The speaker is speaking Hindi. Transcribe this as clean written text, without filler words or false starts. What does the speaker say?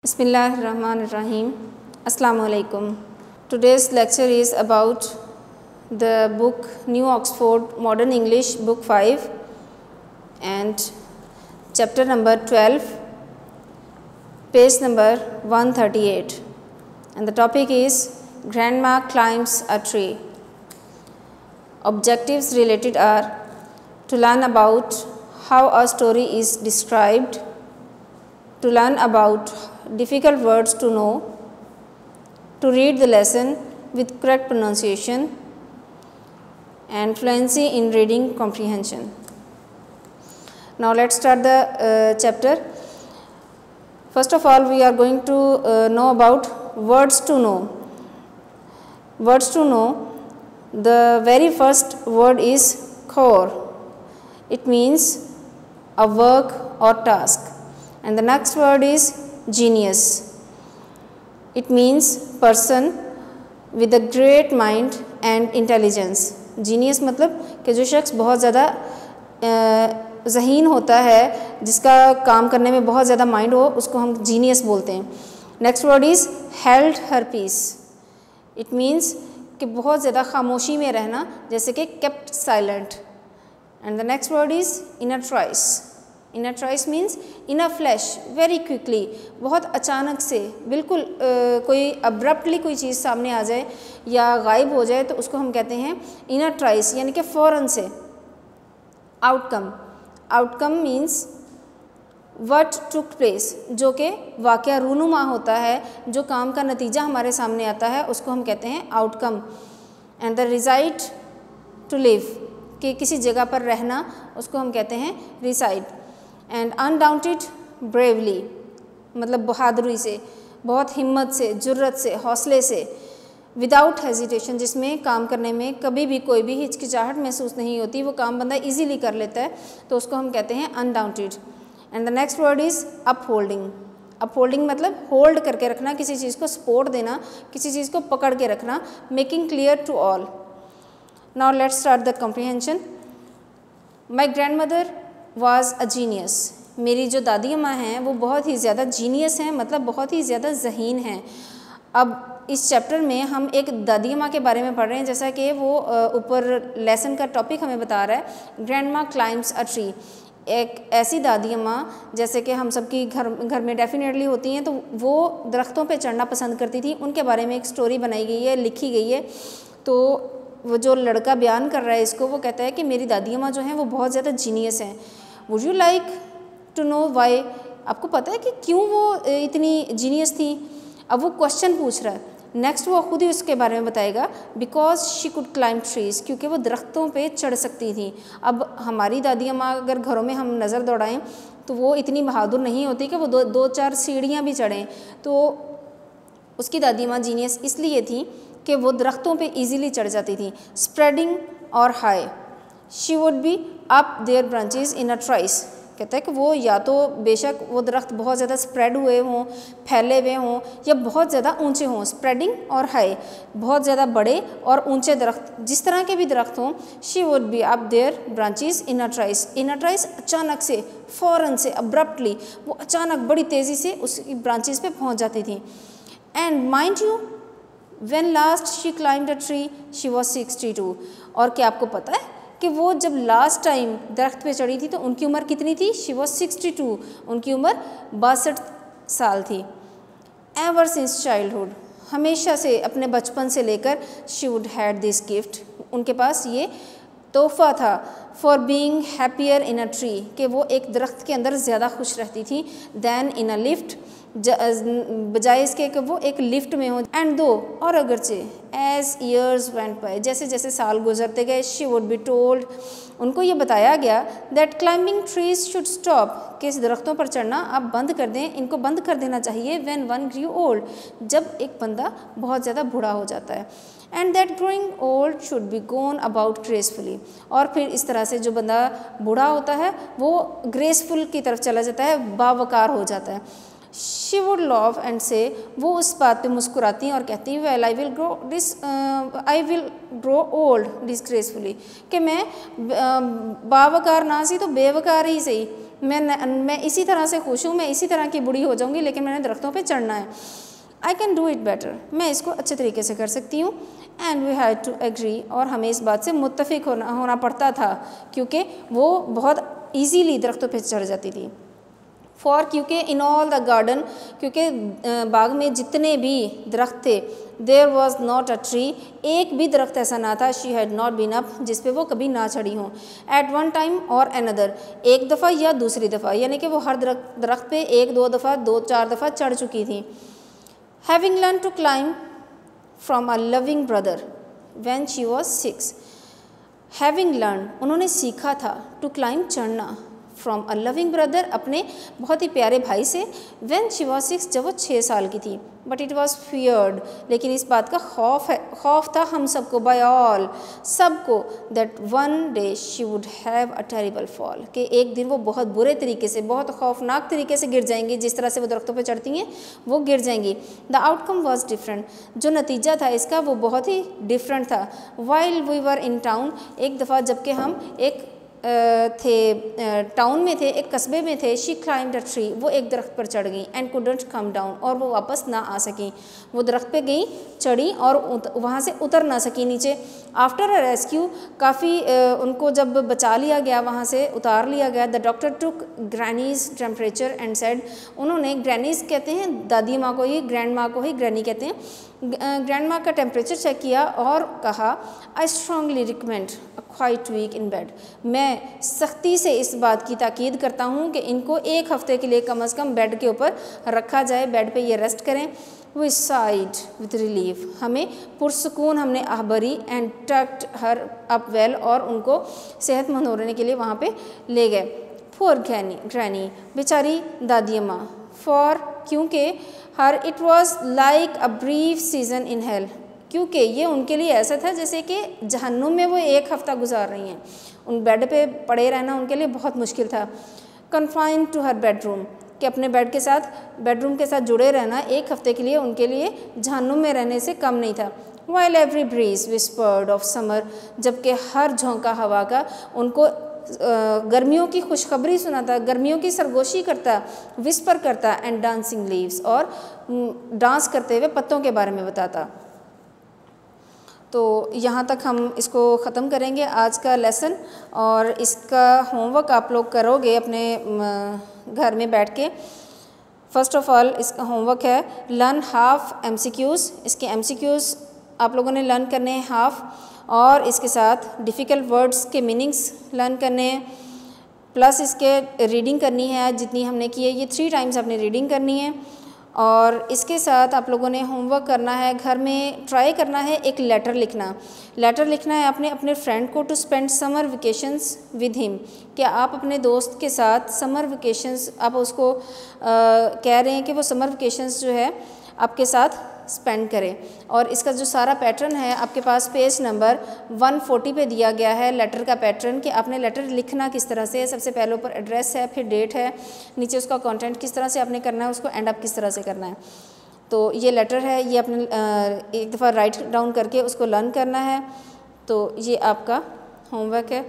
Bismillahirrahmanirrahim. Assalamu alaikum. Today's lecture is about the book New Oxford Modern English book 5 and chapter number 12, page number 138, and the topic is Grandma Climbs a Tree. Objectives related are to learn about how a story is described, to learn about difficult words to know, to read the lesson with correct pronunciation, and fluency in reading comprehension. Now let's start the chapter. First of all, we are going to know about words to know. Words to know, the very first word is core. It means a work or task. And the next word is genius. It means person with a great mind and intelligence. Genius मतलब कि जो शख्स बहुत ज़्यादा ज़हीन होता है, जिसका काम करने में बहुत ज़्यादा माइंड हो, उसको हम जीनियस बोलते हैं. Next word is held her peace. It means कि बहुत ज़्यादा खामोशी में रहना, जैसे कि kept silent. And the next word is in a trice. In a trice means in a flash, very quickly, बहुत अचानक से, बिल्कुल कोई अब्रप्टली कोई चीज़ सामने आ जाए या गायब हो जाए तो उसको हम कहते हैं इनर ट्राइस, यानी कि फ़ौरन से. Outcome. Outcome means what took place, जो कि वाक़या रूनुमा होता है, जो काम का नतीजा हमारे सामने आता है, उसको हम कहते हैं outcome. And the reside to live, कि किसी जगह पर रहना, उसको हम कहते हैं रिसाइड. एंड अनडाउंटेड ब्रेवली मतलब बहादुरी से, बहुत हिम्मत से, जुर्रत से, हौसले से. विदाउट हेजिटेशन, जिसमें काम करने में कभी भी कोई भी हिचकिचाहट महसूस नहीं होती, वो काम बंदा इजीली कर लेता है, तो उसको हम कहते हैं undaunted. And the next word is upholding. Upholding मतलब होल्ड करके रखना, किसी चीज़ को सपोर्ट देना, किसी चीज़ को पकड़ के रखना. Making clear to all. Now let's start the comprehension. My grandmother was a genius. मेरी जो दादी अम्मा हैं वो बहुत ही ज़्यादा जीनियस हैं, मतलब बहुत ही ज़्यादा ज़हीन हैं. अब इस चैप्टर में हम एक दादी अम्मा के बारे में पढ़ रहे हैं, जैसा कि वो ऊपर लेसन का टॉपिक हमें बता रहा है. ग्रैंडमा क्लाइम्स अ ट्री. एक ऐसी दादी अम्मा जैसे कि हम सबकी घर में डेफिनेटली होती हैं, तो वो दरख्तों पे चढ़ना पसंद करती थी. उनके बारे में एक स्टोरी बनाई गई है, लिखी गई है. तो वो जो लड़का बयान कर रहा है इसको, वो कहता है कि मेरी दादी अम्मा जो हैं वो बहुत ज़्यादा जीनियस हैं. Would you like to know why? आपको पता है कि क्यों वो इतनी जीनियस थी? अब वो क्वेश्चन पूछ रहा है. नेक्स्ट वो खुद ही उसके बारे में बताएगा. Because she could climb trees, क्योंकि वो दरख्तों पे चढ़ सकती थी. अब हमारी दादी अम्मा अगर घरों में हम नज़र दौड़ाएं तो वो इतनी बहादुर नहीं होती कि वो दो चार सीढ़ियाँ भी चढ़ें. तो उसकी दादी अम्मा जीनियस इसलिए थी कि वो दरख्तों पे इजीली चढ़ जाती थी. स्प्रेडिंग और high. She would be up their branches in a trice. कहता है कि वो या तो बेशक वो दरख्त बहुत ज़्यादा स्प्रेड हुए हों, फैले हुए हों, या बहुत ज़्यादा ऊंचे हों. स्प्रेडिंग और हाई, बहुत ज़्यादा बड़े और ऊंचे दरख्त, जिस तरह के भी दरख्त हों. She would be up their branches in a trice. In a trice अचानक से, फ़ौरन से, अब्रप्टली, वो अचानक बड़ी तेज़ी से उसकी ब्रांचेस पे पहुँच जाती थी. And mind you, When last she climbed a tree, she was 62. और क्या आपको पता है कि वो जब लास्ट टाइम दरख्त पे चढ़ी थी तो उनकी उम्र कितनी थी? She was 62. उनकी उम्र 62 साल थी. Ever since childhood, हमेशा से, अपने बचपन से लेकर, she would had this gift. उनके पास ये तोहफ़ा था. For being happier in a tree, कि वो एक दरख्त के अंदर ज़्यादा खुश रहती थी than in a lift, बजाय इसके कि वो एक लिफ्ट में हो. एंड दो, और अगरचे, एज ईयर्स वेंट बाय, जैसे जैसे साल गुजरते गए, शी वुड बी टोल्ड, उनको ये बताया गया, that climbing trees should stop, कि इस दरख्तों पर चढ़ना आप बंद कर दें, इनको बंद कर देना चाहिए. व्हेन वन ग्रू ओल्ड, जब एक बंदा बहुत ज़्यादा बूढ़ा हो जाता है. And that growing old should be gone about gracefully. और फिर इस तरह से जो बंदा बूढ़ा होता है वो ग्रेसफुल की तरफ चला जाता है, बावकार हो जाता है. शी वुड लव एंड से, वो उस बात पे मुस्कुराती और कहती well I will grow old disgracefully, कि मैं बावकार ना सी तो बेवकार ही सही, मैं इसी तरह से खुश हूँ, मैं इसी तरह की बूढ़ी हो जाऊँगी, लेकिन मैंने दरख्तों पे चढ़ना है। I can do it better, मैं इसको अच्छे तरीके से कर सकती हूँ। And we had to agree, और हमें इस बात से मुत्तफिक होना पड़ता था, क्योंकि वो बहुत ईजीली दरख्तों पे चढ़ जाती थी। फॉर, क्योंकि इन ऑल द गार्डन, क्योंकि बाग में जितने भी दरख्त थे, there was not a tree, एक भी दरख्त ऐसा ना था, she had not been up, जिस पे वो कभी ना चढ़ी हों, एट वन टाइम और अनदर, एक दफ़ा या दूसरी दफ़ा, यानी कि वो हर दरख्त पे एक दो दफ़ा, दो चार दफ़ा चढ़ चुकी थी। Having learn to climb from a loving brother when she was 6, having learn, उन्होंने सीखा था, टू क्लाइंब, चढ़ना, फ्रॉम अ लविंग ब्रदर, अपने बहुत ही प्यारे भाई से, व्हेन शी वॉज 6, जब वो 6 साल की थी। बट इट वॉज फियर्ड, लेकिन इस बात का खौफ था हम सबको, बाय ऑल, सबको, that one day she would have a terrible fall, कि एक दिन वो बहुत बुरे तरीके से, बहुत खौफनाक तरीके से गिर जाएंगी, जिस तरह से वो दरख्तों पे चढ़ती हैं वो गिर जाएंगी। द आउटकम वॉज डिफरेंट, जो नतीजा था इसका वो बहुत ही डिफरेंट था। While we were in town, एक दफ़ा जबकि हम एक टाउन में थे, एक कस्बे में थे, शी क्लाइम्ड अ ट्री, वो एक दरख्त पर चढ़ गई, एंड कुडंट कम डाउन, और वो वापस ना आ सकी, वो दरख्त पे गई, चढ़ी और वहाँ से उतर ना सकी नीचे। आफ्टर अ रेस्क्यू, काफ़ी उनको जब बचा लिया गया, वहाँ से उतार लिया गया, the doctor took grannies temperature and said, उन्होंने, ग्रैनीज कहते हैं दादी माँ को ही, ग्रैंड माँ को ही ग्रैनी कहते हैं, ग्रैंड माँ का टेम्परेचर चेक किया और कहा, I strongly recommend quiet week in bed, मैं सख्ती से इस बात की ताकीद करता हूँ कि इनको एक हफ़्ते के लिए कम से कम बेड के ऊपर रखा जाए, बेड पे ये रेस्ट करें। वी साइड विद रिलीफ, हमें पुरसकून हमने आह भरी, and tucked her up well, और उनको सेहतमंद होने के लिए वहाँ पे ले गए। पुअर ग्रैनी, बेचारी दादी अम्मा, फॉर, क्योंकि her it was like a brief season in hell, क्योंकि ये उनके लिए ऐसा था जैसे कि जहन्नुम में वो एक हफ़्ता गुजार रही हैं, उन बेड पे पड़े रहना उनके लिए बहुत मुश्किल था। कन्फाइंड टू हर बेडरूम, कि अपने बेडरूम के साथ जुड़े रहना एक हफ़्ते के लिए उनके लिए जहन्नुम में रहने से कम नहीं था। While every breeze whispered of summer, जबकि हर झोंका हवा का उनको गर्मियों की खुशखबरी सुनाता, गर्मियों की सरगोशी करता, विस्पर करता, एंड डांसिंग लीव्स, और डांस करते हुए पत्तों के बारे में बताता। तो यहाँ तक हम इसको ख़त्म करेंगे आज का लेसन, और इसका होमवर्क आप लोग करोगे अपने घर में बैठ के। फ़र्स्ट ऑफ़ ऑल इसका होमवर्क है लर्न हाफ MCQs, इसके MCQs आप लोगों ने लर्न करने हैं हाफ, और इसके साथ डिफ़िकल्ट वर्ड्स के मीनिंग्स लर्न करने हैं, प्लस इसके रीडिंग करनी है जितनी हमने की है, ये 3 टाइम्स आपने रीडिंग करनी है। और इसके साथ आप लोगों ने होमवर्क करना है, घर में ट्राई करना है एक लेटर लिखना है आपने अपने फ्रेंड को, to spend summer vacations with him, कि आप अपने दोस्त के साथ समर वेकेशंस, आप उसको कह रहे हैं कि वो समर वेकेशंस जो है आपके साथ स्पेंड करें। और इसका जो सारा पैटर्न है आपके पास पेज नंबर 140 पे दिया गया है, लेटर का पैटर्न, कि आपने लेटर लिखना किस तरह से है। सबसे पहले ऊपर एड्रेस है, फिर डेट है, नीचे उसका कंटेंट किस तरह से आपने करना है, उसको एंड अप किस तरह से करना है। तो ये लेटर है, ये आपने एक दफ़ा राइट डाउन करके उसको लर्न करना है। तो ये आपका होमवर्क है।